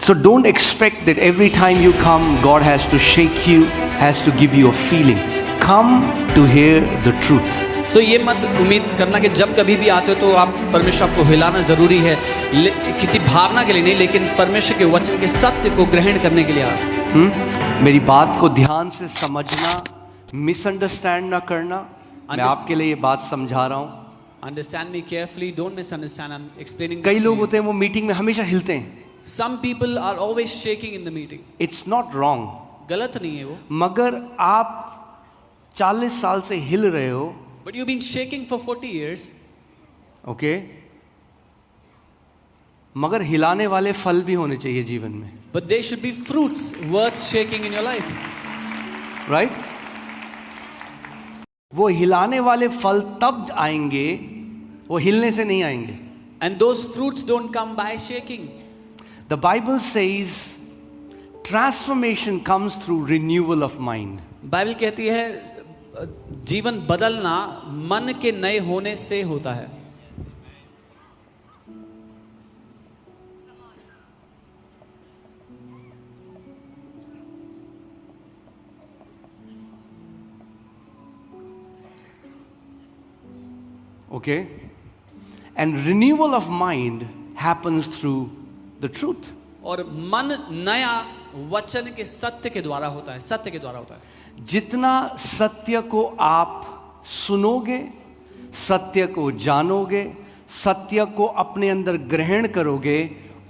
So don't expect that every time you come, God has to shake you, has to give you a feeling. Come to hear the truth. तो ये मत उम्मीद करना कि जब कभी भी आते हो तो आप परमेश्वर आपको हिलाना ज़रूरी है, किसी भावना के लिए नहीं, लेकिन परमेश्वर के वचन के सत्य को ग्रहण करने के लिए आप। मेरी बात को ध्यान से समझना, मिसअंडरस्टैंड ना करना। मैं आपके लिए ये बात समझा रहा हूँ। Understand me carefully, don't misunderstand. I'm explaining. कई लोग होते हैं वो मीटिंग में हमेशा हिलते हैं। Some people are always shaking in the meeting. It's not wrong. गलत नहीं है वो। मगर आप 40 साल से हिल रहे हो। But you've been shaking for 40 years. Okay? मगर हिलाने वाले फल भी होने चाहिए जीवन में। But there should be fruits worth shaking in your life. Right? वो हिलाने वाले फल तब आएंगे, वो हिलने से नहीं आएंगे। And those fruits don't come by shaking. The Bible says transformation comes through renewal of mind. Bible कहती है जीवन बदलना मन के नए होने से होता है। Okay? And renewal of mind happens through the truth. और मन नया वचन के सत्य के द्वारा होता है, सत्य के द्वारा होता है। जितना सत्य को आप सुनोगे, सत्य को जानोगे, सत्य को अपने अंदर ग्रहण करोगे,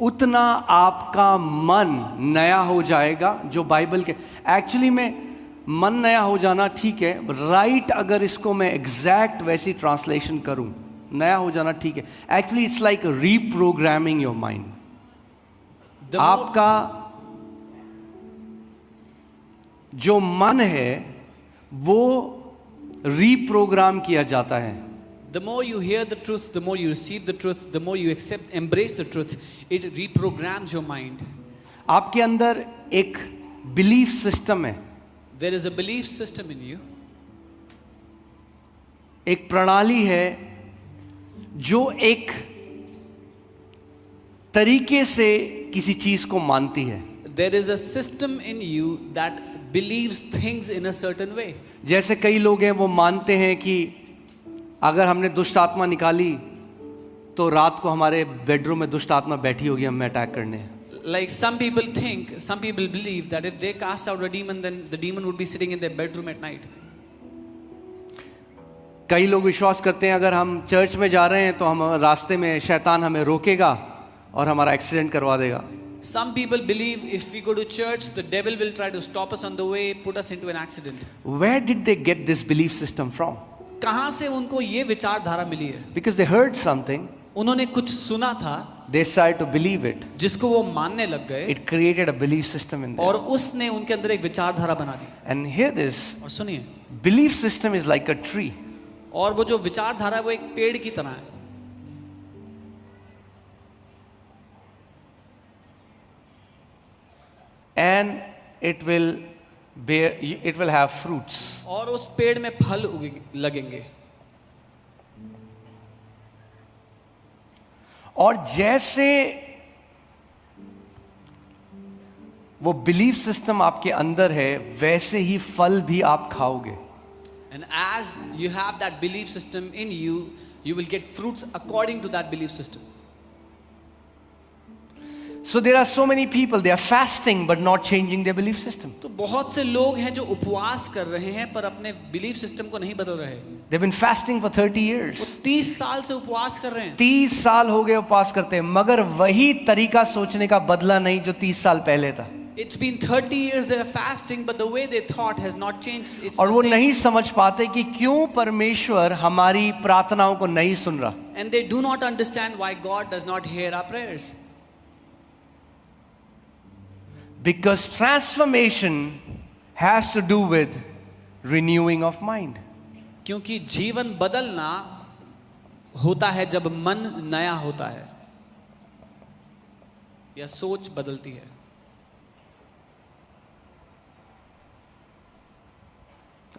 उतना आपका मन नया हो जाएगा। जो बाइबल के एक्चुअली में मन नया हो जाना ठीक है, राइट अगर इसको मैं एग्जैक्ट वैसी ट्रांसलेशन करूं, नया हो जाना ठीक है। Actually it's like reprogramming your mind. आपका जो मन है वो रीप्रोग्राम किया जाता है। The more you hear the truth, the more you receive the truth, the more you accept, embrace the truth, it reprograms your mind. आपके अंदर एक बिलीफ सिस्टम है। There is a belief system in you. एक प्रणाली है जो एक तरीके से किसी चीज को मानती है। There is a system in you that believes things in a certain way. जैसे कई लोग हैं वो मानते हैं कि अगर हमने दुष्ट आत्मा निकाली तो रात को हमारे बेडरूम में दुष्ट आत्मा बैठी होगी हमें अटैक करने। Like some people think, some people believe that if they cast out a demon, then the demon would be sitting in their bedroom at night. कई लोग विश्वास करते हैं अगर हम चर्च में जा रहे हैं तो हम रास्ते में शैतान हमें रोकेगा और हमारा एक्सीडेंट करवा देगा। Some people believe if we go to church, the devil will try to stop us on the way, put us into an accident. Where did they get this belief system from? कहाँ से उनको ये विचारधारा मिली है? Because they heard something. उन्होंने कुछ सुना था, they started to believe it. जिसको वो मानने लग गए। It created a belief system in them. और उसने उनके अंदर एक विचारधारा बना दी। And hear this. और सुनिए, belief system is like a tree. और वो जो विचारधारा है वो एक पेड़ की तरह है। And it will bear, it will have fruits. और उस पेड़ में फल लगेंगे। और जैसे वो बिलीफ सिस्टम आपके अंदर है वैसे ही फल भी आप खाओगे। And as you have that belief system in you, you will get fruits according to that belief system. So there are so many people, they are fasting but not changing their belief system. तो बहुत से लोग हैं जो उपवास कर रहे हैं पर अपने बिलीफ सिस्टम को नहीं बदल रहे। They've been fasting for 30 years. वो 30 साल से उपवास कर रहे हैं। 30 साल हो गए उपवास करते हैं, मगर वही तरीका सोचने का बदला नहीं जो 30 साल पहले था। It's been 30 years they are fasting, but the way they thought has not changed. It's और the वो same. नहीं समझ पाते कि क्यों परमेश्वर हमारी प्रार्थनाओं को नहीं सुन रहा। And they do not understand why God does not hear our prayers. Because transformation has to do with renewing of mind. क्योंकि जीवन बदलना होता है जब मन नया होता है या सोच बदलती है।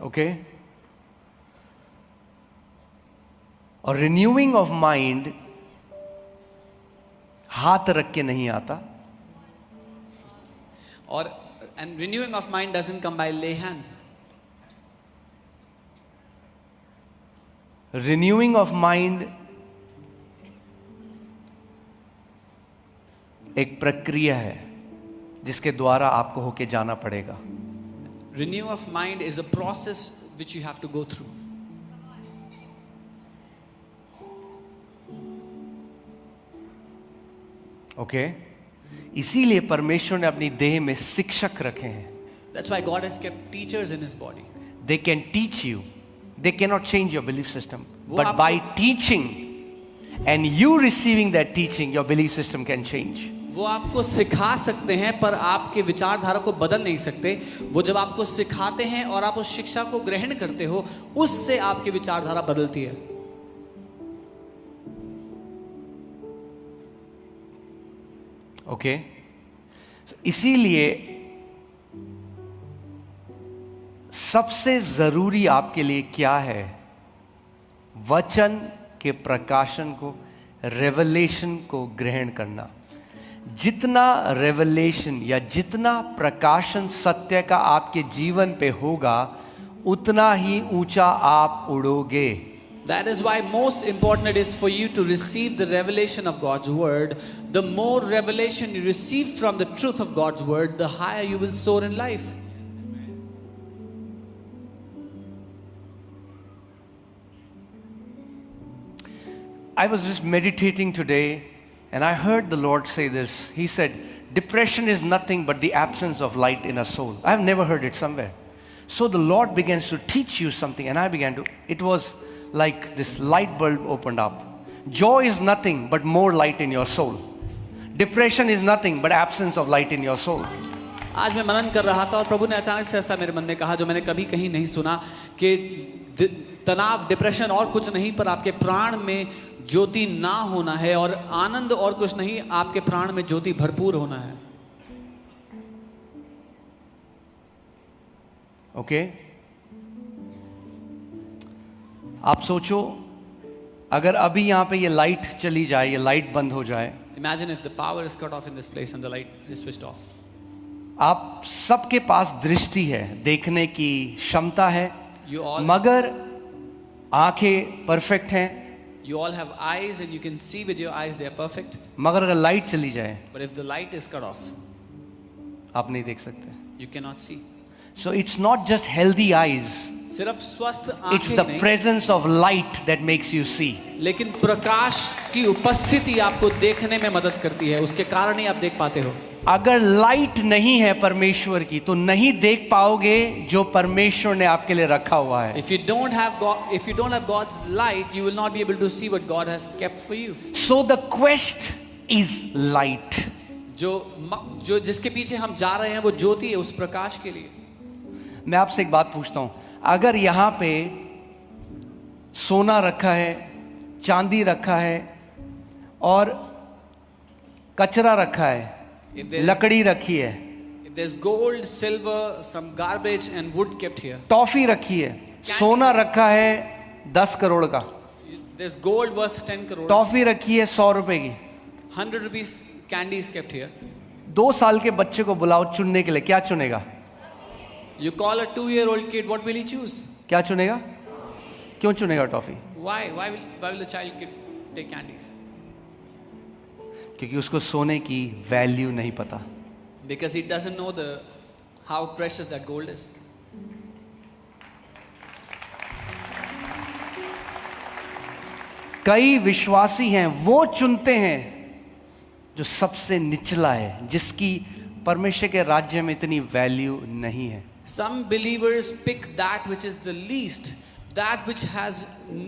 Okay? और रिन्यूइंग ऑफ माइंड हाथ रख के नहीं आता, और and renewing of mind doesn't come by lay hand. Renewing of mind एक प्रक्रिया है जिसके द्वारा आपको होके जाना पड़ेगा. Renew of mind is a process which you have to go through. Okay इसीलिए परमेश्वर ने अपनी देह में शिक्षक रखे हैं. That's why God has kept teachers in his body. They can teach you. They cannot change your belief system. वो But आपको- by teaching and you receiving that teaching, your belief system can change. वो आपको सिखा सकते हैं पर आपके विचारधारा को बदल नहीं सकते. वो जब आपको सिखाते हैं और आप उस शिक्षा को ग्रहण करते हो, उससे आपकी विचारधारा बदलती है. ओके इसीलिए सबसे जरूरी आपके लिए क्या है? वचन के प्रकाशन को, रेवलेशन को ग्रहण करना. जितना रेवलेशन या जितना प्रकाशन सत्य का आपके जीवन पे होगा, उतना ही ऊंचा आप उड़ोगे. That is why most important it is for you to receive the revelation of God's word. The more revelation you receive from the truth of God's word, the higher you will soar in life. I was just meditating today and I heard the Lord say this. He said, depression is nothing but the absence of light in a soul. I have never heard it somewhere. So the Lord begins to teach you something and I began to, it was like this light bulb opened up. Joy is nothing but more light in your soul. Depression is nothing but absence of light in your soul. आज मैं मनन कर रहा था और प्रभु ने अचानक से ऐसा मेरे मन में कहा जो मैंने कभी कहीं नहीं सुना कि तनाव, डिप्रेशन और कुछ नहीं पर आपके प्राण में ज्योति ना होना है, और आनंद और कुछ नहीं, आपके प्राण में ज्योति भरपूर होना है. ओके आप सोचो अगर अभी यहां पे ये लाइट चली जाए, ये लाइट बंद हो जाए, Imagine if the power is cut off in this place and the light is switched off. आप सबके पास दृष्टि है, देखने की क्षमता है, You all, मगर आंखें परफेक्ट हैं, you all have eyes and you can see with your eyes, they are perfect. मगर अगर लाइट चली जाए But if the light is cut off, आप नहीं देख सकते. you cannot see. So it's not just healthy eyes, सिर्फ स्वस्थ it's आंखें the नहीं, presence of light that makes you see. लेकिन प्रकाश की उपस्थिति आपको देखने में मदद करती है, उसके कारण ही आप देख पाते हो. अगर लाइट नहीं है परमेश्वर की तो नहीं देख पाओगे जो परमेश्वर ने आपके लिए रखा हुआ है. If you don't have God, if you don't have God's light, you will not be able to see what God has kept for you. So the quest is light. जो जिसके पीछे हम जा रहे हैं वो ज्योति है, उस प्रकाश के लिए. मैं आपसे एक बात पूछता हूं, अगर यहां पे सोना रखा है, चांदी रखा है और कचरा रखा है, लकड़ी रखी है, If there's gold, silver, some garbage and wood kept here. Toffee रखी है, सोना रखा है 10 करोड़ का, There's gold worth 10 crores. Toffee रखी है 100 रुपए की. 100 rupees candy is kept here. 2 साल के बच्चे को बुलाओ चुनने के लिए, क्या चुनेगा? You call a 2-year-old kid, what will he choose? क्या चुनेगा? क्यों चुनेगा toffee? Why will the child kid take candies? क्योंकि उसको सोने की वैल्यू नहीं पता. Because he doesn't know how precious that gold is. कई विश्वासी हैं वो चुनते हैं जो सबसे निचला है, जिसकी परमेश्वर के राज्य में इतनी वैल्यू नहीं है. Some believers pick that which is the least, that which has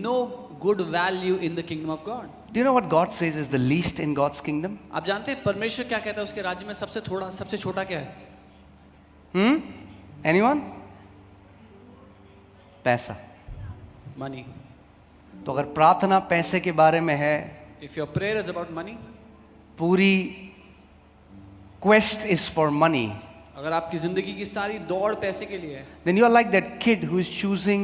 no good value in the kingdom of God. Do you know what God says is the least in God's kingdom? आप जानते हैं परमेश्वर क्या कहता है उसके राज्य में सबसे छोटा क्या है? Anyone? पैसा. Money. तो अगर प्रार्थना पैसे के बारे में है, If your prayer is about money, पूरी quest is for money, अगर आपकी जिंदगी की सारी दौड़ पैसे के लिए है, then you are like that kid who is choosing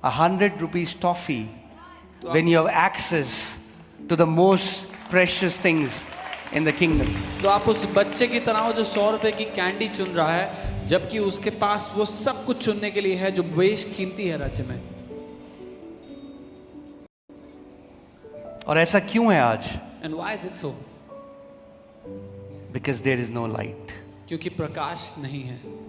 100 rupees toffee when you have access to the most precious things in the kingdom. तो आप उस बच्चे की तरह हो जो 100 रुपए की कैंडी चुन रहा है, जबकि उसके पास वो सब कुछ चुनने के लिए है जो बेशकीमती है राज्य में। और ऐसा क्यों है आज? And why is it so? Because there is no light. क्योंकि प्रकाश नहीं है।